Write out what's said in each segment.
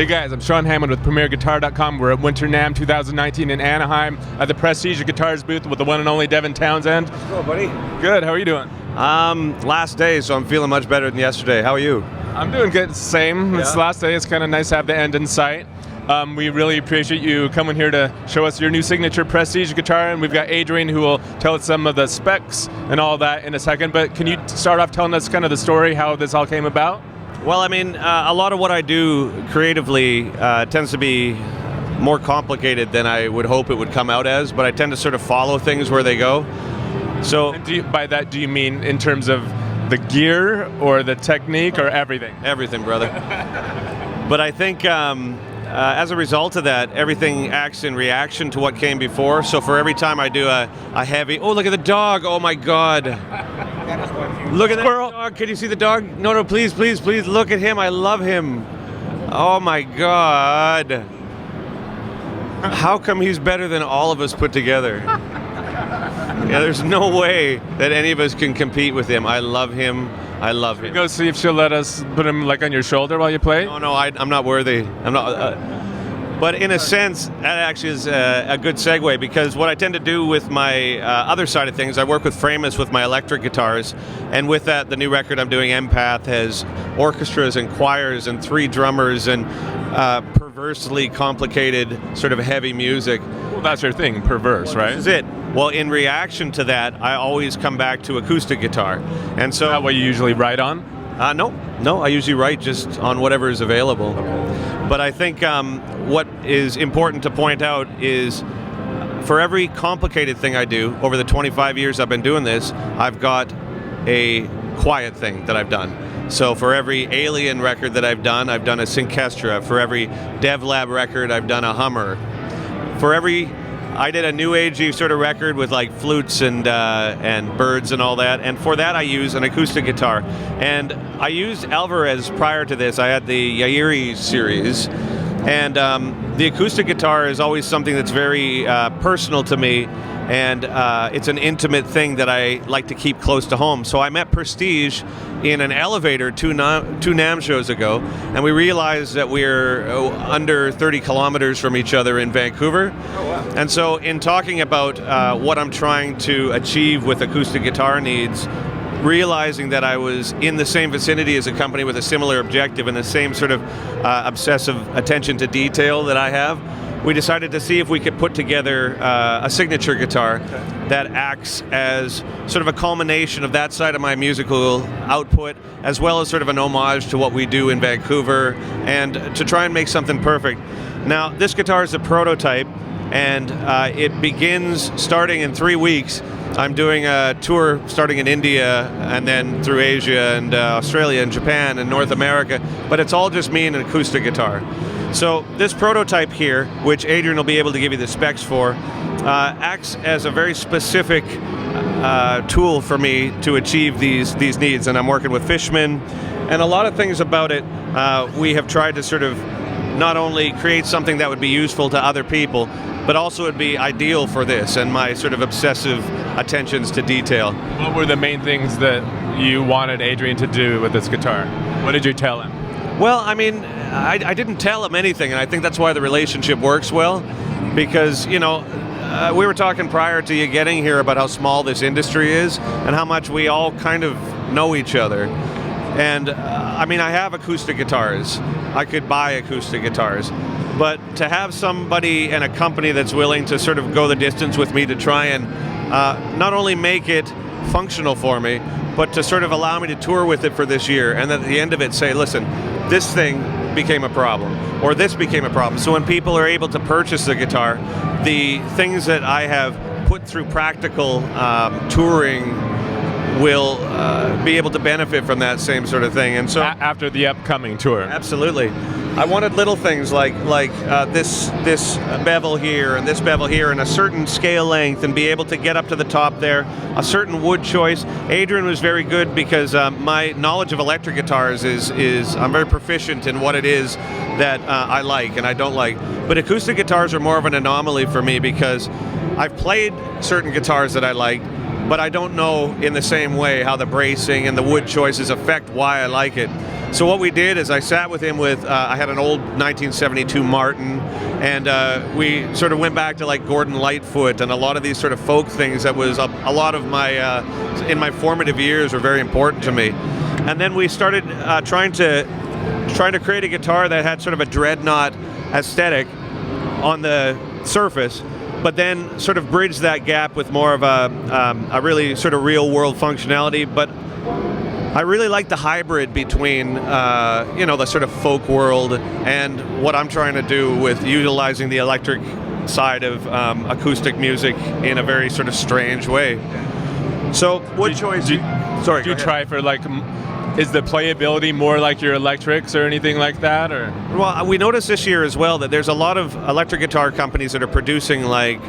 Hey guys, I'm Sean Hammond with PremierGuitar.com. We're at Winter NAMM 2019 in Anaheim at the Prestige Guitars booth with the one and only Devin Townsend. Hello, buddy. Good, how are you doing? Last day, so I'm feeling much better than yesterday. How are you? I'm doing good, same. Yeah. It's the last day, it's kind of nice to have the end in sight. We really appreciate you coming here to show us your new signature Prestige guitar, and we've got Adrian who will tell us some of the specs and all that in a second, but can you start off telling us kind of the story, how this all came about? Well, I mean, a lot of what I do creatively tends to be more complicated than I would hope it would come out as, but I tend to sort of follow things where they go. So, And by that, do you mean in terms of the gear or the technique or everything? everything, brother. But I think as a result of that, everything acts in reaction to what came before. So for every time I do a heavy, oh, look at the dog, oh my God. Look at that dog, can you see the dog? No, please, please, please, look at him, I love him. Oh my God. How come he's better than all of us put together? Yeah, there's no way that any of us can compete with him. I love him. I love him. Go see if she'll let us put him like on your shoulder while you play. No, I'm not worthy. I'm not. But in a sense, that actually is a good segue, because what I tend to do with my other side of things, I work with Refinements with my electric guitars, and with that, the new record I'm doing, Empath, has orchestras and choirs and 3 drummers and perversely complicated sort of heavy music. Well, that's your thing, perverse, right? This is it. Well, in reaction to that, I always come back to acoustic guitar. And so, Is that what you usually write on? No, I usually write just on whatever is available. But I think what is important to point out is for every complicated thing I do, over the 25 years I've been doing this, I've got a quiet thing that I've done. So for every Alien record that I've done a Synkestra. For every DevLab record, I've done a Hummer. I did a new agey sort of record with like flutes and birds and all that, and for that I use an acoustic guitar. And I used Alvarez prior to this. I had the Yairi series, and the acoustic guitar is always something that's very personal to me, and it's an intimate thing that I like to keep close to home. So I met Prestige in an elevator two NAMM shows ago, and we realized that we're under 30 kilometers from each other in Vancouver. Oh, wow. And so in talking about what I'm trying to achieve with acoustic guitar needs, realizing that I was in the same vicinity as a company with a similar objective and the same sort of obsessive attention to detail that I have, we decided to see if we could put together a signature guitar that acts as sort of a culmination of that side of my musical output, as well as sort of an homage to what we do in Vancouver, and to try and make something perfect. Now, this guitar is a prototype, and it begins starting in 3 weeks. I'm doing a tour starting in India and then through Asia and Australia and Japan and North America, but it's all just me and an acoustic guitar. So this prototype here, which Adrian will be able to give you the specs for, acts as a very specific tool for me to achieve these needs, and I'm working with Fishman, and a lot of things about it we have tried to sort of not only create something that would be useful to other people, but also would be ideal for this and my sort of obsessive attentions to detail. What were the main things that you wanted Adrian to do with this guitar? What did you tell him? Well, I mean, I didn't tell him anything, and I think that's why the relationship works well, because, you know, we were talking prior to you getting here about how small this industry is and how much we all kind of know each other. And I mean, I have acoustic guitars. I could buy acoustic guitars. But to have somebody and a company that's willing to sort of go the distance with me to try and not only make it functional for me, but to sort of allow me to tour with it for this year, and at the end of it say, listen, this thing became a problem, or this became a problem. So when people are able to purchase the guitar, the things that I have put through practical touring will be able to benefit from that same sort of thing. And so After the upcoming tour. Absolutely. I wanted little things like this bevel here and this bevel here and a certain scale length, and be able to get up to the top there, a certain wood choice. Adrian was very good because my knowledge of electric guitars is I'm very proficient in what it is that I like and I don't like. But acoustic guitars are more of an anomaly for me because I've played certain guitars that I like, but I don't know in the same way how the bracing and the wood choices affect why I like it. So what we did is I sat with him with, I had an old 1972 Martin, and we sort of went back to like Gordon Lightfoot and a lot of these sort of folk things that was a lot of my, in my formative years, were very important to me. And then we started trying to create a guitar that had sort of a dreadnought aesthetic on the surface, but then sort of bridge that gap with more of a really sort of real world functionality. But I really like the hybrid between, the sort of folk world and what I'm trying to do with utilizing the electric side of acoustic music in a very sort of strange way. So what choice? Do you try for like, is the playability more like your electrics or anything like that, or? Well, we noticed this year as well that there's a lot of electric guitar companies that are producing like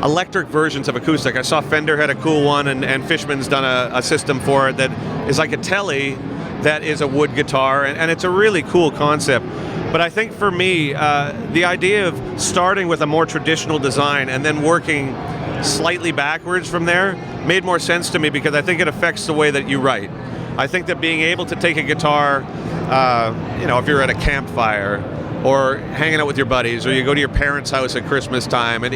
electric versions of acoustic. I saw Fender had a cool one, and Fishman's done a system for it that is like a telly that is a wood guitar, and it's a really cool concept. But I think for me, the idea of starting with a more traditional design and then working slightly backwards from there made more sense to me, because I think it affects the way that you write. I think that being able to take a guitar, if you're at a campfire or hanging out with your buddies, or you go to your parents' house at Christmas time, and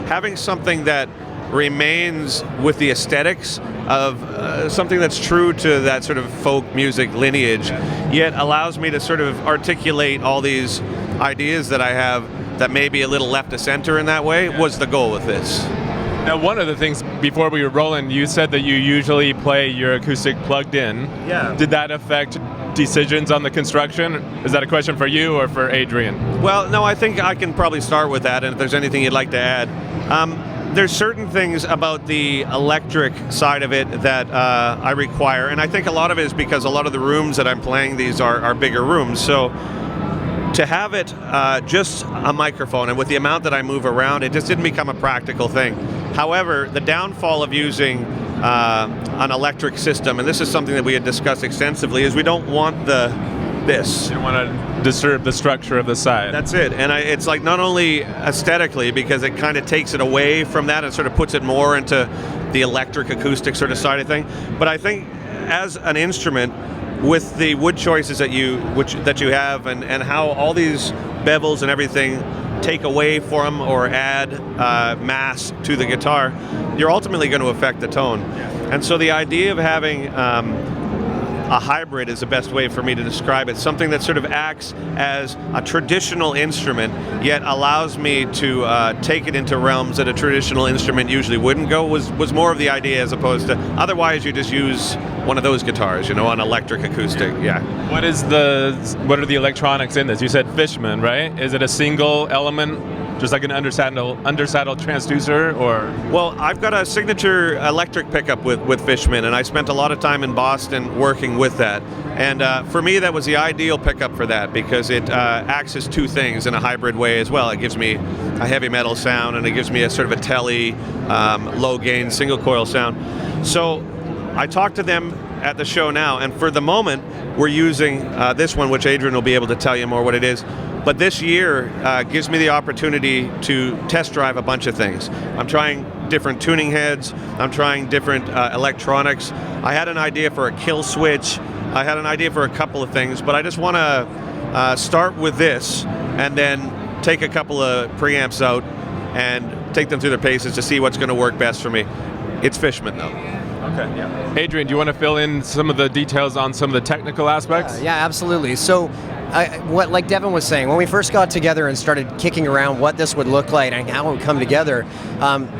having something that remains with the aesthetics of something that's true to that sort of folk music lineage, yet allows me to sort of articulate all these ideas that I have that may be a little left of center in that way, was the goal with this. Now, one of the things before we were rolling, you said that you usually play your acoustic plugged in. Yeah. Did that affect decisions on the construction? Is that a question for you or for Adrian? Well, no, I think I can probably start with that, and if there's anything you'd like to add. There's certain things about the electric side of it that I require, and I think a lot of it is because a lot of the rooms that I'm playing these are bigger rooms. So to have it just a microphone, and with the amount that I move around, it just didn't become a practical thing. However, the downfall of using an electric system, and this is something that we had discussed extensively, is we don't want this. You don't want to disturb the structure of the side. That's it. And it's like not only aesthetically, because it kind of takes it away from that and sort of puts it more into the electric acoustic sort of side of thing, but I think as an instrument, with the wood choices that you have, and how all these bevels and everything take away from or add mass to the guitar, you're ultimately going to affect the tone. And so the idea of having a hybrid is the best way for me to describe it. Something that sort of acts as a traditional instrument, yet allows me to take it into realms that a traditional instrument usually wouldn't go, was more of the idea, as opposed to, otherwise you just use one of those guitars, an electric acoustic. Yeah. What are the electronics in this? You said Fishman, right? Is it a single element, just like an undersaddle transducer, or? Well, I've got a signature electric pickup with Fishman, and I spent a lot of time in Boston working with that. And for me, that was the ideal pickup for that, because it acts as two things in a hybrid way as well. It gives me a heavy metal sound, and it gives me a sort of a telly, low gain single coil sound. So I talked to them at the show now, and for the moment, we're using this one, which Adrian will be able to tell you more what it is. But this year gives me the opportunity to test drive a bunch of things. I'm trying different tuning heads. I'm trying different electronics. I had an idea for a kill switch. I had an idea for a couple of things, but I just want to start with this and then take a couple of preamps out and take them through their paces to see what's going to work best for me. It's Fishman, though. Okay. Yeah. Adrian, do you want to fill in some of the details on some of the technical aspects? Yeah, absolutely. So, like Devin was saying, when we first got together and started kicking around what this would look like and how it would come together,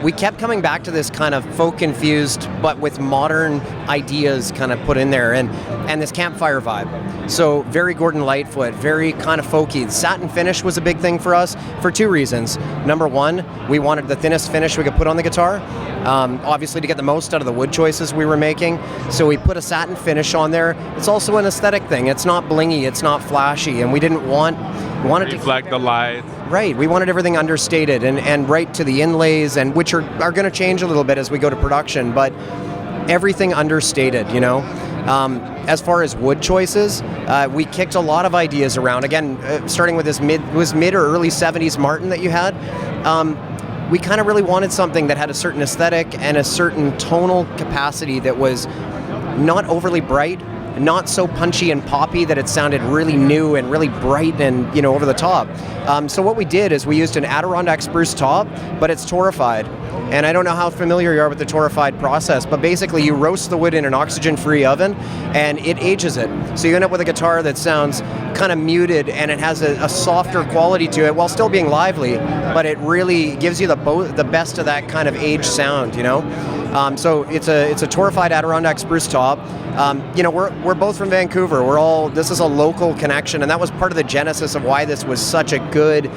we kept coming back to this kind of folk-infused, but with modern ideas kind of put in there, and this campfire vibe. So very Gordon Lightfoot, very kind of folky. Satin finish was a big thing for us for two reasons. Number one, we wanted the thinnest finish we could put on the guitar, obviously to get the most out of the wood choices we were making. So we put a satin finish on there. It's also an aesthetic thing. It's not blingy, it's not flashy, and we didn't want to reflect the light. Right, we wanted everything understated and right to the inlays, and which are going to change a little bit as we go to production, but everything understated, As far as wood choices, we kicked a lot of ideas around. Again, starting with this mid or early 70s Martin that you had. We kind of really wanted something that had a certain aesthetic and a certain tonal capacity that was not overly bright not so punchy and poppy that it sounded really new and really bright and, you know, over the top. So what we did is we used an Adirondack spruce top, but it's torrefied. And I don't know how familiar you are with the torrefied process, but basically you roast the wood in an oxygen-free oven and it ages it. So you end up with a guitar that sounds kind of muted and it has a softer quality to it while still being lively, but it really gives you the best of that kind of aged sound, you know? So it's a torrefied Adirondack spruce top. You know, we're both from Vancouver. This is a local connection, and that was part of the genesis of why this was such a good,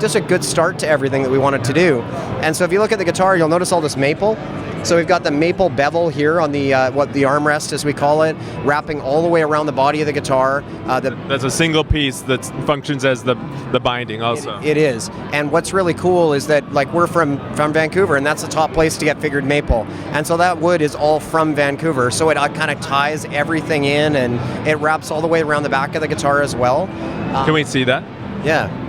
just a good start to everything that we wanted to do. And so if you look at the guitar, you'll notice all this maple. So we've got the maple bevel here on the the armrest, as we call it, wrapping all the way around the body of the guitar. That's a single piece that functions as the binding also. It is. And what's really cool is that, like, we're from Vancouver, and that's the top place to get figured maple. And so that wood is all from Vancouver. So it kind of ties everything in, and it wraps all the way around the back of the guitar as well. Can we see that? Yeah.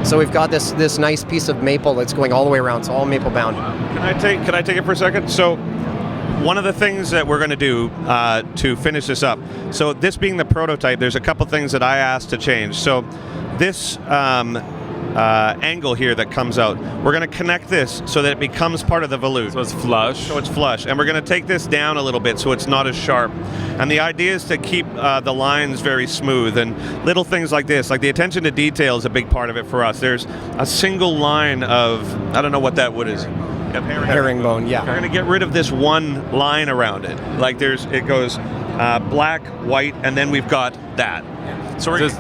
So we've got this nice piece of maple that's going all the way around. It's all maple bound. Can I take it for a second? So one of the things that we're going to do to finish this up, so this being the prototype, there's a couple things that I asked to change. So this angle here that comes out, we're going to connect this so that it becomes part of the volute. So it's flush. So it's flush. And we're going to take this down a little bit so it's not as sharp. And the idea is to keep the lines very smooth, and little things like this, like the attention to detail is a big part of it for us. There's a single line of, I don't know what that wood is. Herringbone, yeah. We're going to get rid of this one line around it. Like it goes black, white, and then we've got that. So is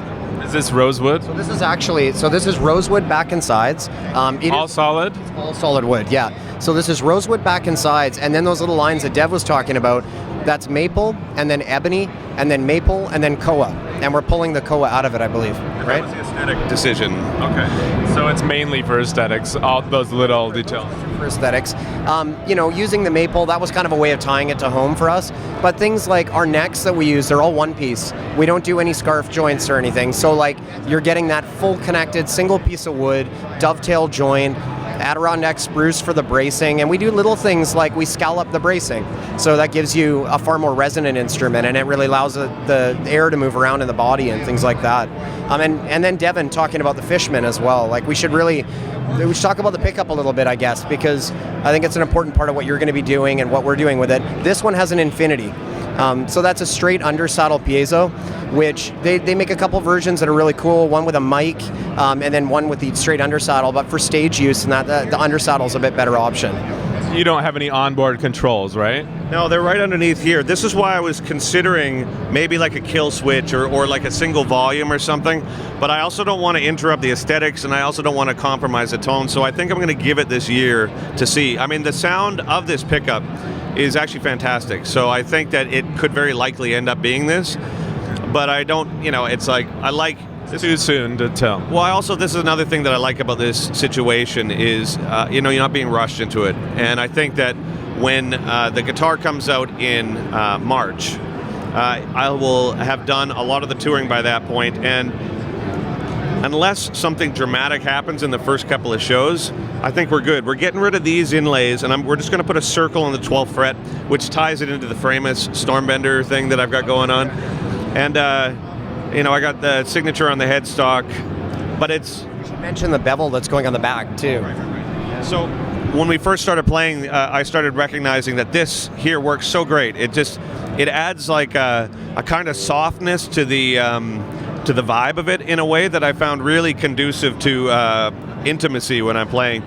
this rosewood? So this is rosewood back and sides. All solid? All solid wood, yeah. So this is rosewood back and sides, and then those little lines that Dev was talking about, that's maple, and then ebony, and then maple, and then koa. And we're pulling the koa out of it, I believe, right? That was the aesthetic decision. Okay. So it's mainly for aesthetics, all those little details. For aesthetics. You know, using the maple, that was kind of a way of tying it to home for us. But things like our necks that we use, they're all one piece. We don't do any scarf joints or anything. So like you're getting that full connected single piece of wood, dovetail joint, Adirondack spruce for the bracing, and we do little things like we scallop the bracing. So that gives you a far more resonant instrument, and it really allows the air to move around in the body and things like that. And then Devin talking about the Fishman as well. Like we should talk about the pickup a little bit, I guess, because I think it's an important part of what you're going to be doing and what we're doing with it. This one has an infinity. So that's a straight undersaddle piezo, which they make a couple versions that are really cool, one with a mic and then one with the straight undersaddle, but for stage use, and the undersaddle is a bit better option. You don't have any onboard controls, right? No, they're right underneath here. This is why I was considering maybe like a kill switch or like a single volume or something, but I also don't want to interrupt the aesthetics, and I also don't want to compromise the tone, so I think I'm going to give it this year to see. I mean, the sound of this pickup is actually fantastic, so I think that it could very likely end up being this, but I don't, you know, it's like, I like... It's too soon to tell. Well, this is another thing that I like about this situation is, you know, you're not being rushed into it. And I think that when the guitar comes out in March, I will have done a lot of the touring by that point. And unless something dramatic happens in the first couple of shows, I think we're good. We're getting rid of these inlays, and we're just going to put a circle on the 12th fret, which ties it into the Framus Stormbender thing that I've got going on. And... you know, I got the signature on the headstock, but it's... You should mention the bevel that's going on the back, too. Right. So when we first started playing, I started recognizing that this here works so great. It adds like a kind of softness to the vibe of it in a way that I found really conducive to intimacy when I'm playing.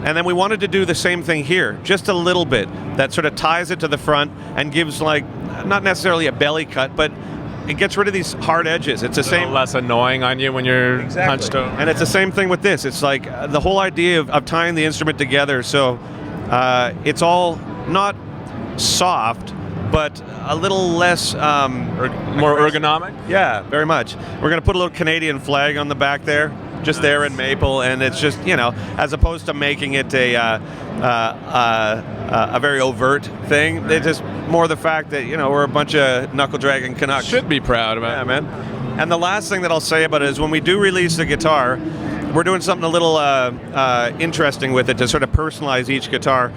And then we wanted to do the same thing here, just a little bit, that sort of ties it to the front and gives, like, not necessarily a belly cut, but it gets rid of these hard edges. It's the same. Less annoying on you when you're hunched over. And it's the same thing with this. It's like the whole idea of tying the instrument together, so it's all not soft, but a little less... more ergonomic? Yeah, very much. We're going to put a little Canadian flag on the back there, just there in maple, and it's just, you know, as opposed to making it a very overt thing, it's just more the fact that, you know, we're a bunch of knuckle-dragging Canucks. Should be proud of it. Yeah, man. And the last thing that I'll say about it is when we do release the guitar, we're doing something a little interesting with it to sort of personalize each guitar.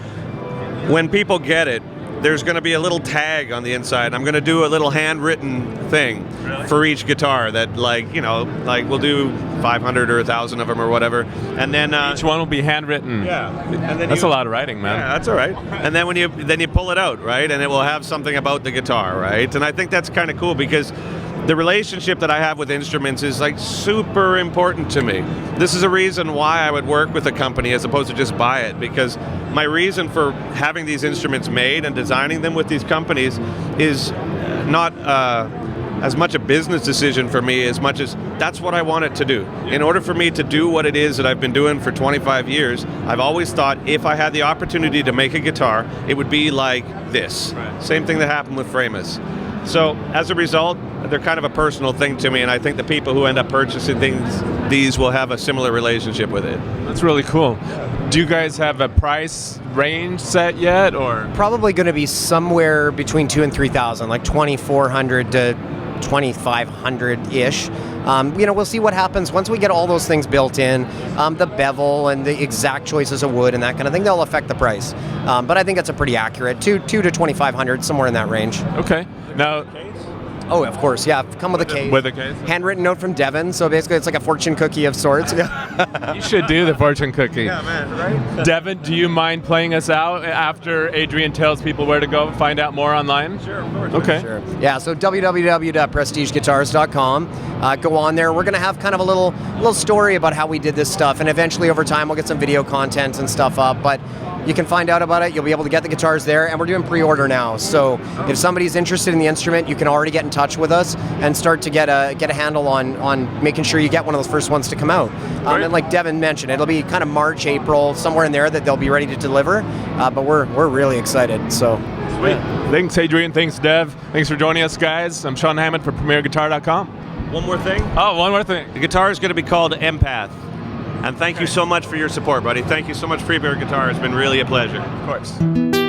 When people get it, there's going to be a little tag on the inside. I'm going to do a little handwritten thing for each guitar that, like, you know, like we'll do 500 or 1,000 of them or whatever, and then each one will be handwritten. Yeah, and then that's a lot of writing, man. Yeah, that's all right. And then when you pull it out, right, and it will have something about the guitar, right? And I think that's kind of cool because the relationship that I have with instruments is like super important to me. This is a reason why I would work with a company as opposed to just buy it, because my reason for having these instruments made and designing them with these companies is not as much a business decision for me as much as that's what I want it to do. In order for me to do what it is that I've been doing for 25 years, I've always thought if I had the opportunity to make a guitar, it would be like this. Right. Same thing that happened with Framus. So as a result, they're kind of a personal thing to me, and I think the people who end up purchasing these will have a similar relationship with it. That's really cool. Do you guys have a price range set yet, or? Probably going to be somewhere between 2,000 and 3,000, like 2,400 to 2,500-ish. You know, we'll see what happens once we get all those things built in. The bevel and the exact choices of wood and that kind of thing, they'll affect the price. But I think that's a pretty accurate 2,000 to 2,500, somewhere in that range. Okay. Now. Oh, of course, yeah. Come with a case. With a case. Handwritten note from Devin, so basically it's like a fortune cookie of sorts. You should do the fortune cookie. Yeah, man, right? Devin, do you mind playing us out after Adrian tells people where to go find out more online? Sure, of course. Okay. Sure. Yeah, so www.prestigeguitars.com. Go on there. We're going to have kind of a little story about how we did this stuff, and eventually over time we'll get some video content and stuff up, but you can find out about it. You'll be able to get the guitars there, and we're doing pre-order now. So if somebody's interested in the instrument, you can already get in touch with us and start to get a handle on making sure you get one of those first ones to come out. And like Devin mentioned, it'll be kind of March, April, somewhere in there that they'll be ready to deliver. But we're really excited. So sweet. Yeah. Thanks, Adrian. Thanks, Dev. Thanks for joining us, guys. I'm Sean Hammond for PremierGuitar.com. One more thing. Oh, one more thing. The guitar is going to be called Empath. And thank you so much for your support, buddy. Thank you so much, Premier Guitar. It's been really a pleasure. Of course.